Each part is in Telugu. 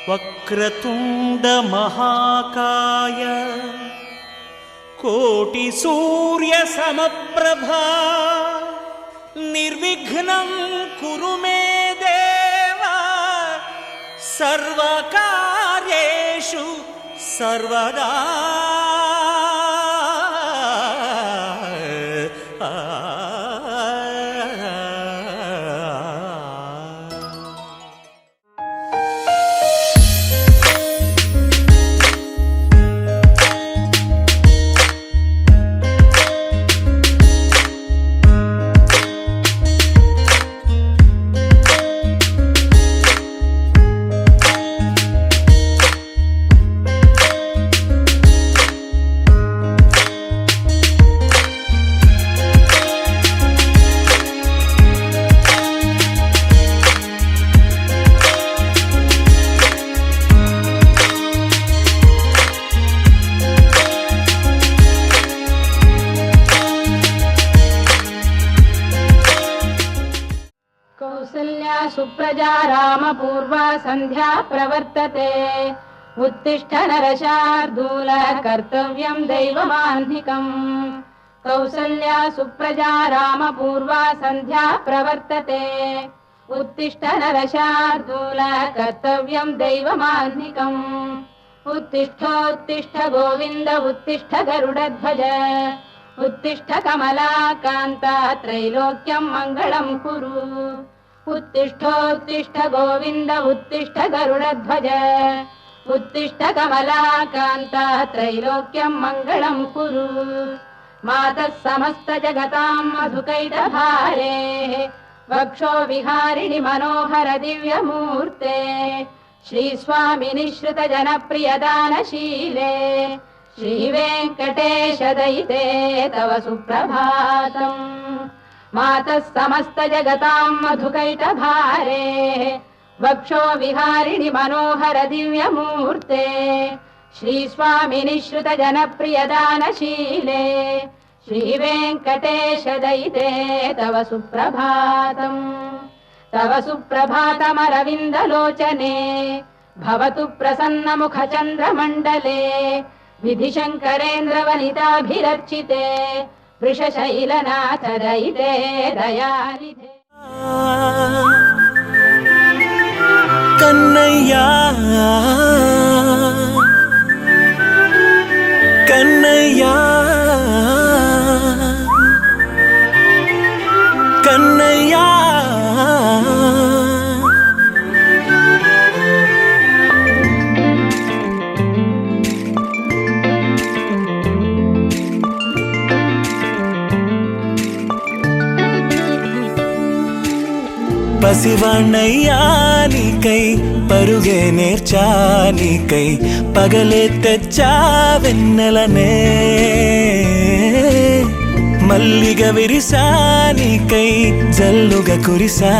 వక్రతుండ మహాకాయ కోటి సూర్య సమప్రభా నిర్విఘ్నం కురు మే దేవ సర్వకార్యేషు సర్వదా. सुप्रजा रामपूर्वा संध्या प्रवर्तते उत्तिष्ठ नरशार्दूल कर्तव्यं दैवमाह्निकम्. कौसल्या सुप्रजा रामपूर्वा संध्या प्रवर्तते उत्तिष्ठ नरशार्दूल कर्तव्यं दैवमाह्निकम्. उत्तिष्ठोत्तिष्ठ गोविन्द उत्तिष्ठ गरुडध्वज उत्तिष्ठ कमलाकान्ता त्रैलोक्यं मङ्गलं कुरु. उत्तिष्ठोत्तिष्ठ गोविन्द उत्तिष्ठ गरुडध्वज उत्तिष्ठ कमलाकान्ता त्रैलोक्यं मङ्गलं कुरु. मातः समस्त जगतां मधुकैटभारे वक्षो विहारिणि मनोहर दिव्यमूर्ते श्रीस्वामि निःश्रित जनप्रियदानशीले श्रीवेङ्कटेश दयिते तव सुप्रभातम्. मातः समस्त जगतां मधुकैटभारे वक्षो विहारिणि मनोहर दिव्यमूर्ते श्रीस्वामि निःश्रित जनप्रियदानशीले श्रीवेङ्कटेश दयिते तव सुप्रभातम्. तव सुप्रभातमरविन्दलोचने भवतु प्रसन्नमुखचन्द्रमण्डले विधिशङ्करेन्द्रवनिताभिरर्चिते वृषशैलनाथ दयिते दयानिधे. कन्नैया कन्नैया कन्नैया పసివాణ్ణయ్యా నీకై పరుగే నేర్చా నీకై పగలే తెచ్చా వెన్నెలనే మల్లిగ విరిసా నీకై జల్లుగ కురిసా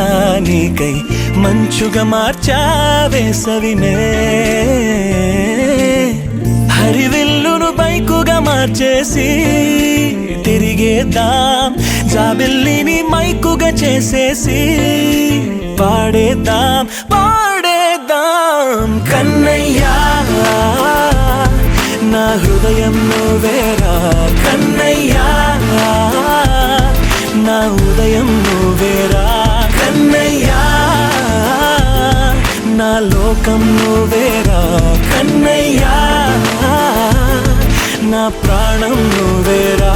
నీకై మంచుగా మార్చా వేసవినే హరివిల్లును బైకుగా మార్చేసి తిరిగేద్దాం జాబిల్లిని మైకుగా చేసేసి పాడేద్దాం పాడేద్దాం. కన్నయ్యా నా హృదయం నువ్వేరా కన్నయ్యా నా ఉదయం నువ్వేరా కన్నయ్యా నా లోకం నువ్వేరా కన్నయ్యా నా ప్రాణం నువ్వేరా.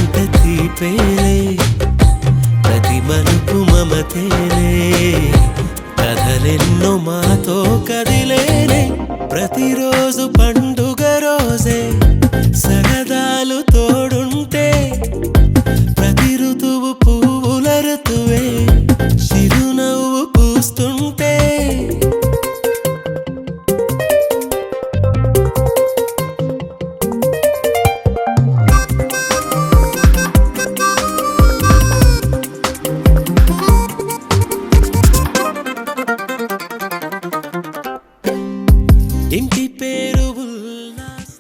అంత తీపేలే ప్రతి మలుపు మమతేలే కథలెన్నో మాతో కదిలేలే ప్రతిరోజు పండుగ రోజే సరదాలు తోడుంటే ప్రతి ఋతువు పువ్వుల ఋతువే చిరునవ్వు పూస్తుంటే ఇంటి పేరు ఉల్లాస్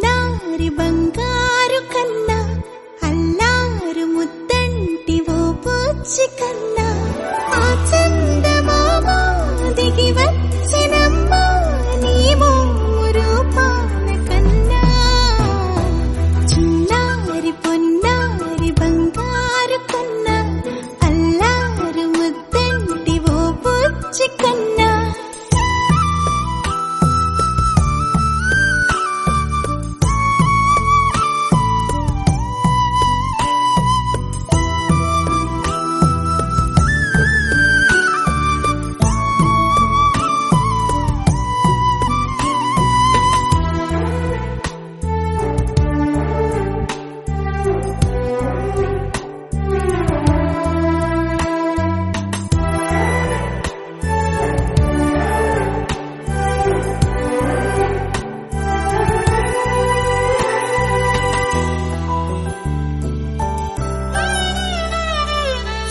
చిన్నారి బంగారు కన్నా అల్లారు ముద్దంటి ఓ పూచి కన్నా ఆ చందమామ దిగి వచ్చినమ్మా నీ రూపాల కన్నా చిన్నారి పొన్నారి బంగారు కన్నా అల్లారు ముద్దంటి ఓ పూచి కన్నా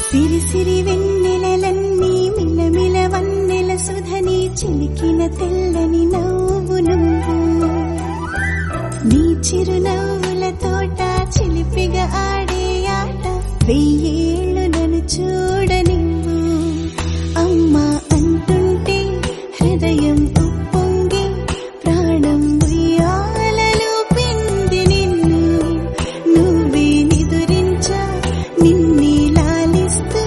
సిరి సిరి వెన్నెలలన్నీ మిలమిల వన్నెల సుధని చిలికిన తెల్లని నవ్వు నువ్వు నీ చిరునవ్వుల తోట చిలిపిగా ఆడే ఆట వెయ్యేళ్ళు నన్ను చూడనివ్వు అమ్మా అంటుంటే హృదయం ఉప్పొంగి ప్రాణం ఉయ్యాలలో పిండి నిన్ను నువ్వే నిదురించా నిన్నే లాలిస్తూ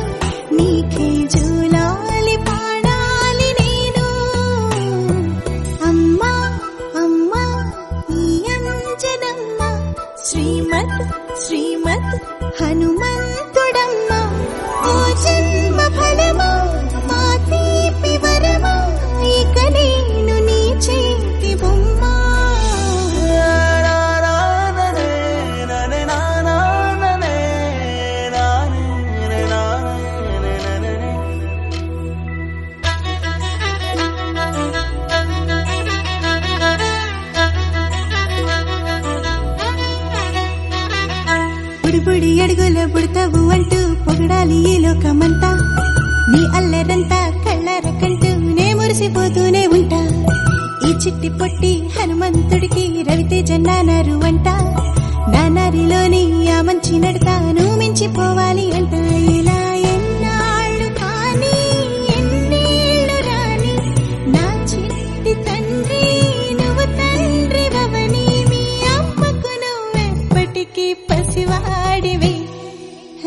నీకే జూలాలి పాడాలి నేను అమ్మా అమ్మా ఈ అంజనమ్మ శ్రీమత్ శ్రీమత్ హనుమంతుడమ్మ ఓ జన్మ ఫలమా మా తీపి వరమా ఇక నేను నీ చేతి బొమ్మ బుడిబుడి అడుగుల బుడతావు అంటూ పొగడాలి ఈ లోకమంతా నీ అల్లరంతా కళ్ళారకంటూ నే మురిసిపోతూనే ఉంటా ఈ చిట్టి పొట్టి హనుమంతుడికి రవితేజ నానారు అంట నానారిలోని ఆ మంచి నడతాను మించిపోవాలి అంట ఇలా ఎన్నాళ్ళు కానీ ఎన్నేళ్ళు రాని నా చిట్టి తండ్రి నువ్వు తండ్రి భవని మీ అమ్మకు నువ్వెప్పటికీ పసివాడివి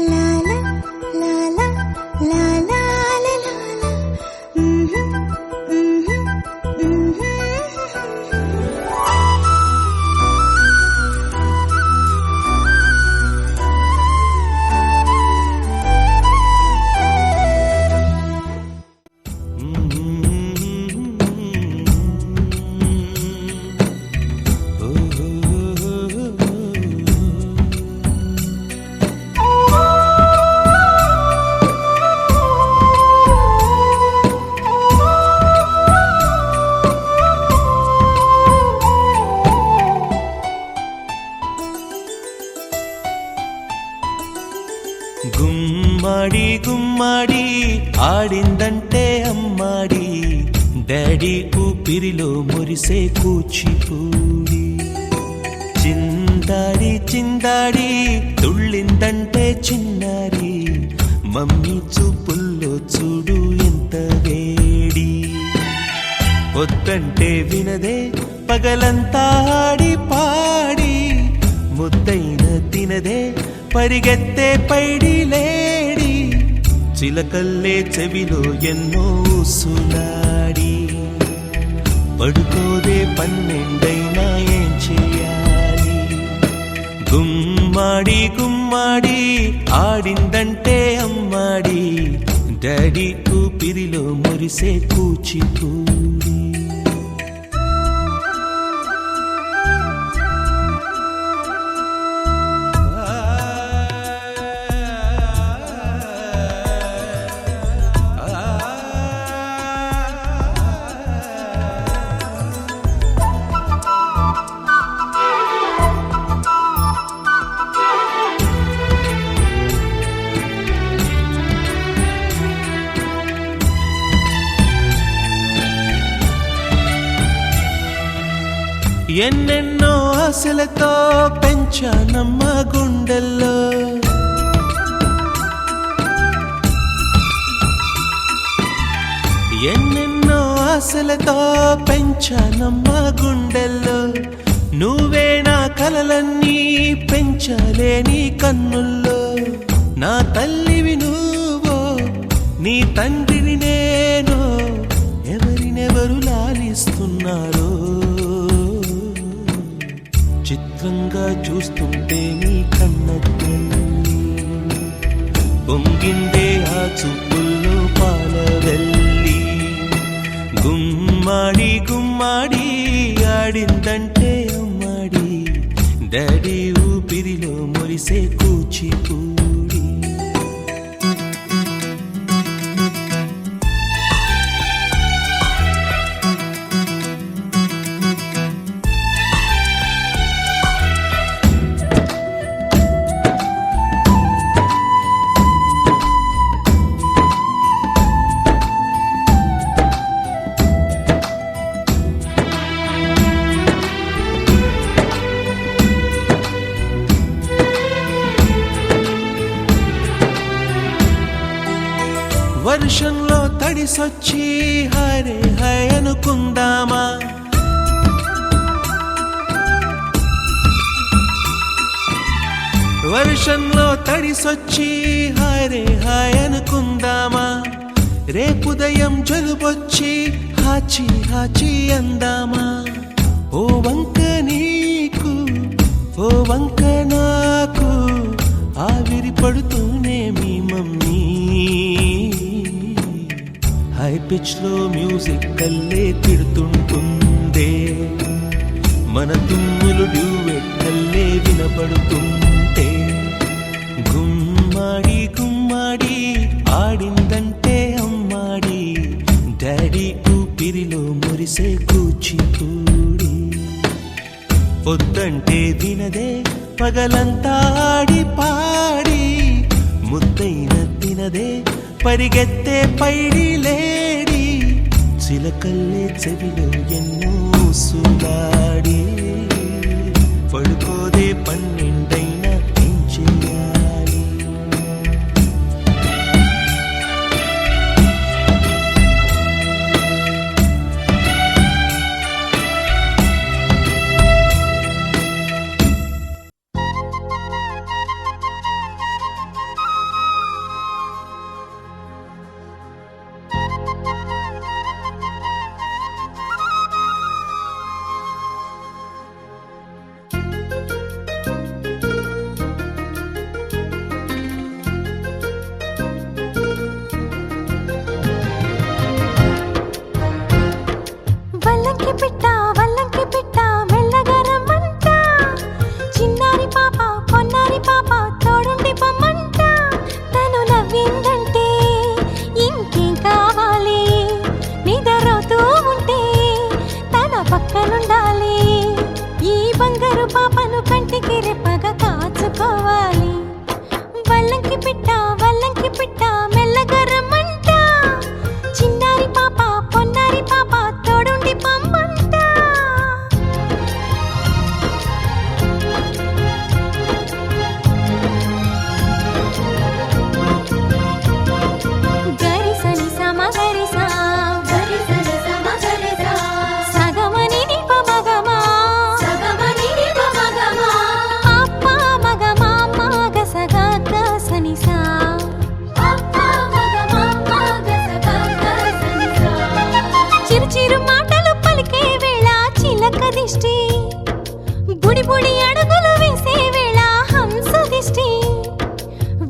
లాలా లాలా లాలా లాలా గుమ్మడి గుమ్మడి ఆడిందంటే అమ్మాడి డాడీ ఊపిరిలో మురిసే కూచిపూడి చిందాడి చిందాడి తుళ్ళిందంటే చిన్నారి మమ్మీ చూపుల్లో చూడు ఎంత వేడి వద్దంటే వినదే పగలంతా ఆడి పాడి ముద్దైన తినదే పరిగెత్తే పైడి లేడి చిలకల్లే చెవిలో ఎన్నో సులాడి పడుకోదే పన్నెండైనా ఏం చేయాలి గుమ్మాడి గుమ్మాడి ఆడిందంటే అమ్మాడి డాడీ ఊపిరిలో మురిసే కూచిపూడి ఎన్నెన్నో ఆశలతో పెంచానమ్మ గుండెల్లో ఎన్నెన్నో ఆశలతో పెంచానమ్మ గుండెల్లో నువ్వే నా కలలన్నీ పెంచాలే నీ కన్నుల్లో నా తల్లివి నువ్వో నీ తండ్రిని నేను ఎవరినెవరు లాలిస్తున్నారో చిత్రంగా చూస్తుంటే నీ కన్న తల్లి పొంగిందే ఆ చూపుల్లో పాలవెల్లి గుమ్మాడి గుమ్మాడి ఆడిందంటే అమ్మాడి డాడీ ఊపిరిలో మురిసే కూచిపూడి వర్షంలో తడిసొచ్చి హరే హై అనుకుందామా వర్షంలో తడిసొచ్చి హరే హై అనుకుందామా రేపుదయం జలుబొచ్చి హాచి హాచి అందామా ఓ వంక నీకు ఓ వంక నాకు ఆవిరి పడుతూనే మీ మమ్మీ హై పిచ్ లో మ్యూజిక్ కల్లే తిడుతుంటుందే మన తుమ్ములు డ్యూయెట్ కల్లే వినపడుతుంటే గుమ్మాడి గుమ్మాడి ఆడిందంటే అమ్మాడి డాడీ ఊపిరిలో మురిసే కూచిపూడి పొద్దంటే వినదే పగలంతా ఆడి పాడి ముద్దైన తినదే పరిగెత్తే పైడి లేడి చిలకల్లే చెవిలో ఎన్నో సులాడి పడుకోదే పన్నెండైనా ఏం చెయ్యాలి వల్లంకి పిట్ట మెల్లగా రమ్మంట చిన్నారి పాప పొన్నారి పాప తోడుండి పొమ్మంట తను నవ్విందంటే ఇంకేం కావాలి నిద్రపోతూ ఉంటే తన పక్కనుండాలి ఈ బంగారు పాపను కంటికి రెప్పగా కాచుకోవాలి వల్లంకి పిట్ట మెల్లగా రమ్మంట చిన్నారి పాప పొన్నారి పాప తోడుండి పొమ్మంట గరి సని సమ గరి సా సగమని ని పమగమా అప్ప మగమా మగ సగ గ సని సా చిరు మాటలు పలికే వేళ చిలక దిష్టి బుడి బుడి అడుగులు వేసే వేళ హంస దిష్టి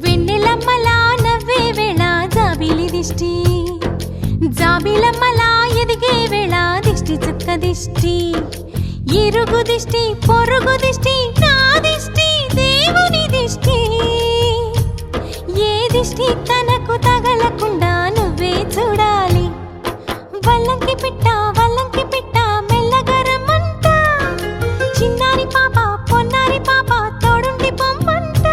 వెన్నెలమ్మలా నవ్వే వేళ జాబిలి దిష్టి జాబిలమ్మలా ఎదిగే వేళ దిష్టి చుక్క దిష్టి ఇరుగు దిష్టి పొరుగు దిష్టి నా దిష్టి దేవుని దిష్టి ఏ దిష్టి తనకు తగలకుండా నువ్వే చూడాలి వల్లంకి పిట్ట మెల్లగా రమ్మంట చిన్నారి పాప పొన్నారి పాప తోడుండి పొమ్మంట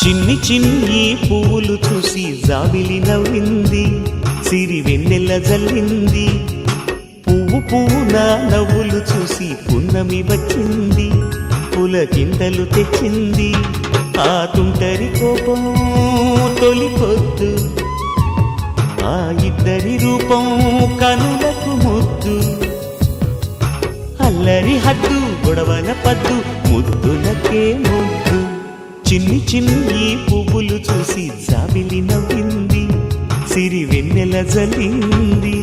చిన్ని చిన్ని పువ్వులు చూసి జాబిలి నవ్వింది, సిరి వెన్నెల జల్లింది. పువ్వు పువ్వున నవ్వులు చూసి పున్నమి వచ్చింది, పులకింతలు తెచ్చింది. ఆ తుంటరి కోపం తొలి పొద్దు, ఆ ఇద్దరి రూపం కనులకు ముద్దు. అల్లరి హద్దు గొడవల పద్దు, ముద్దులకే ముద్దు. చిన్ని చిన్ని పువ్వులు చూసి జాబిలి నవ్వింది, సిరి వెన్నెల జల్లింది.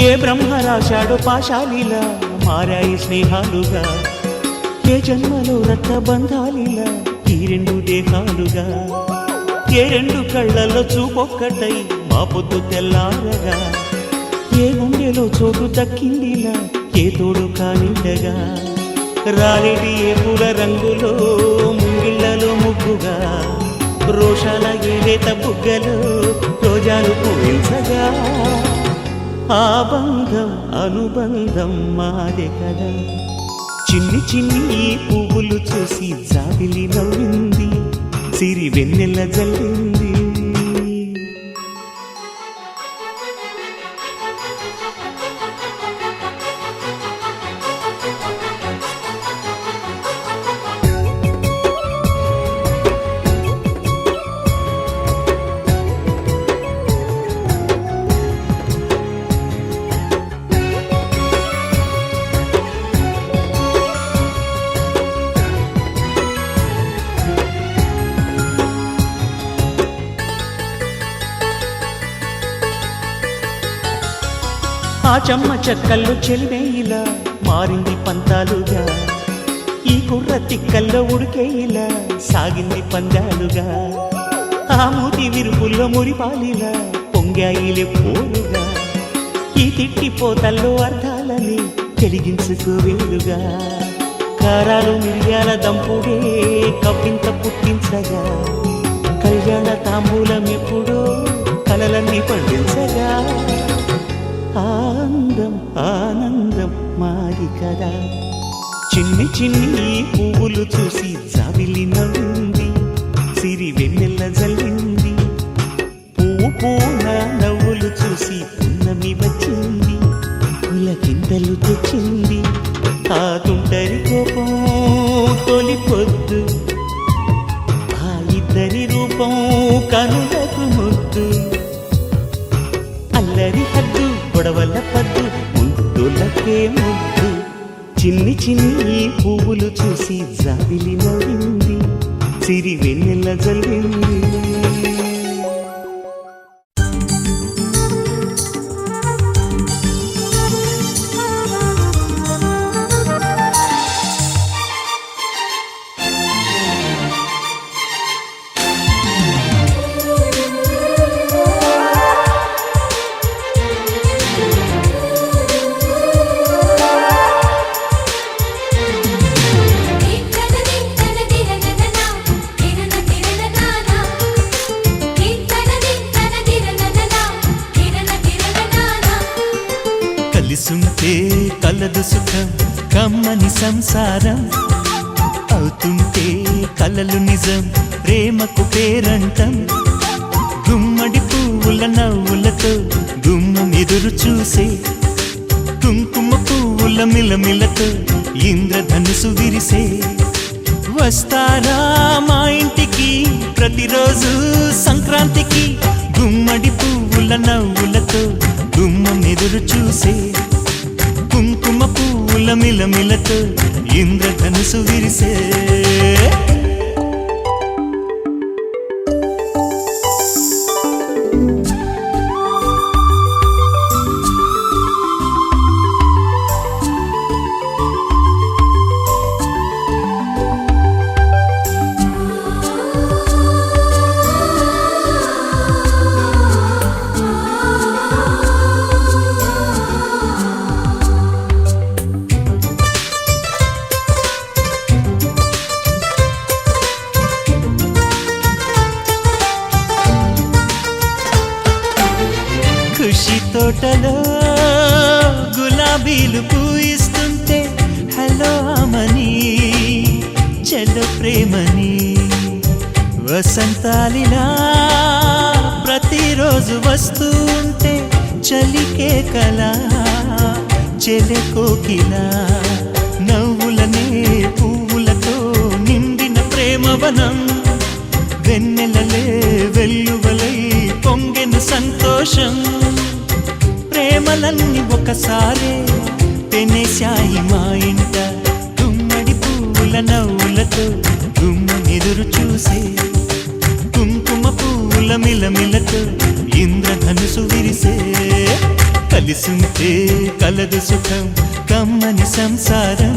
ఏ బ్రహ్మ రాశాడో పాశాలిలా మారాయి స్నేహాలుగా, ఏ జన్మలో రక్త బంధాలిలా ఈ రెండు దేహాలుగా. ఏ రెండు కళ్ళల్లో చూపొక్కటై మా పొద్దు తెల్లారగా, ఏ గుండెలో చోటు దక్కిందిలా ఏ తోడు కానిండగా. రాలేడి ఏ పూల రంగులో ముంగిళ్లలో ముగ్గుగా, రోషాల ఏలేత బుగ్గలో రోజాలు పూయించగా. ఆ బంధం అనుబంధం మాదే కదా. చిన్ని చిన్ని పువ్వులు చూసి జాబిలి నవ్వింది, సిరి వెన్నెల జల్లింది. ఆ చెమ్మ చెక్కల్లో చెలివేయిలా మారింది పంతాలుగా, ఈ కుర్ర తిక్కల్లో ఉడికేయిలా సాగింది పందాలుగా. ఆ మూతి విరుపుల్లో మురిపాలిలా పొంగాయిలే పోలుగా, ఈ తిట్టిపోతల్లో అర్థాలని తెలిగించుకోవేలుగా. కారాలు మిరియాల దంపుడే కవ్వింత పుట్టించగా, కళ్యాణ తాంబూలం ఎప్పుడో కలలన్నీ పండించగా. ఆనందం ఆనందం మాది కదా. చిన్ని చిన్ని పువ్వులు చూసి జాబిలి నవ్వింది, సిరి వెన్నెల జల్లింది. పువ్వు పూన నవ్వులు చూసి పున్నమి వచ్చింది, పులకింతలు తెచ్చింది. ఆ తుంటరి కోపం తొలి పొద్దు, ఆ ఇద్దరి రూపం కనులకు ముద్దు. అల్లరి హద్దు గొడవల పద్దు, ముద్దులకే ముద్దు. చిన్ని చిన్ని పువ్వులు చూసి జాబిలి నవ్వింది, సిరి వెన్నెల జల్లింది. కలిసుంటే కలదు సుఖం కమ్మని సంసారం, అవుతుంటే కలలు నిజం ప్రేమకు పేరంటం. గుమ్మడి పువ్వుల నవ్వులతో గుమ్మం ఎదురు చూసే, కుంకుమ పువ్వుల మిలమిలతో ఇంద్రధనుసు విరిసే. వస్తారా మా ఇంటికి ప్రతిరోజు సంక్రాంతికి, గుమ్మడి పువ్వుల నవ్వులతో గుమ్మం ఎదురు చూసే, కుంకుమ పువ్వుల మిలమిలతో ఇంద్రధనుసు విరిసే. ఖుషి తోటలో గులాబీలు పూయిస్తుంటే హలో అమని చెల్లో ప్రేమని వసంతాలిలా ప్రతిరోజు వస్తూ ఉంటే చలికే కలా చెలె కోకిలా నవ్వులనే పువ్వులతో నిండిన ప్రేమవనం వెన్నెలలే వెల్లువలై పొంగెను సంతోషం ప్రేమలన్నీ ఒకసారే పెనేశాయి మా ఇంట గుమ్మడి పువ్వుల నవ్వులతో గుమ్మెదురు చూసే కుంకుమ పువ్వుల మిలమిలతో ఇంద్రధనుసు విరిసే కలిసుంటే కలదు సుఖం కమ్మని సంసారం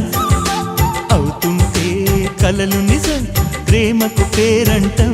అవుతుంటే కలలు నిజం ప్రేమకు పేరంటం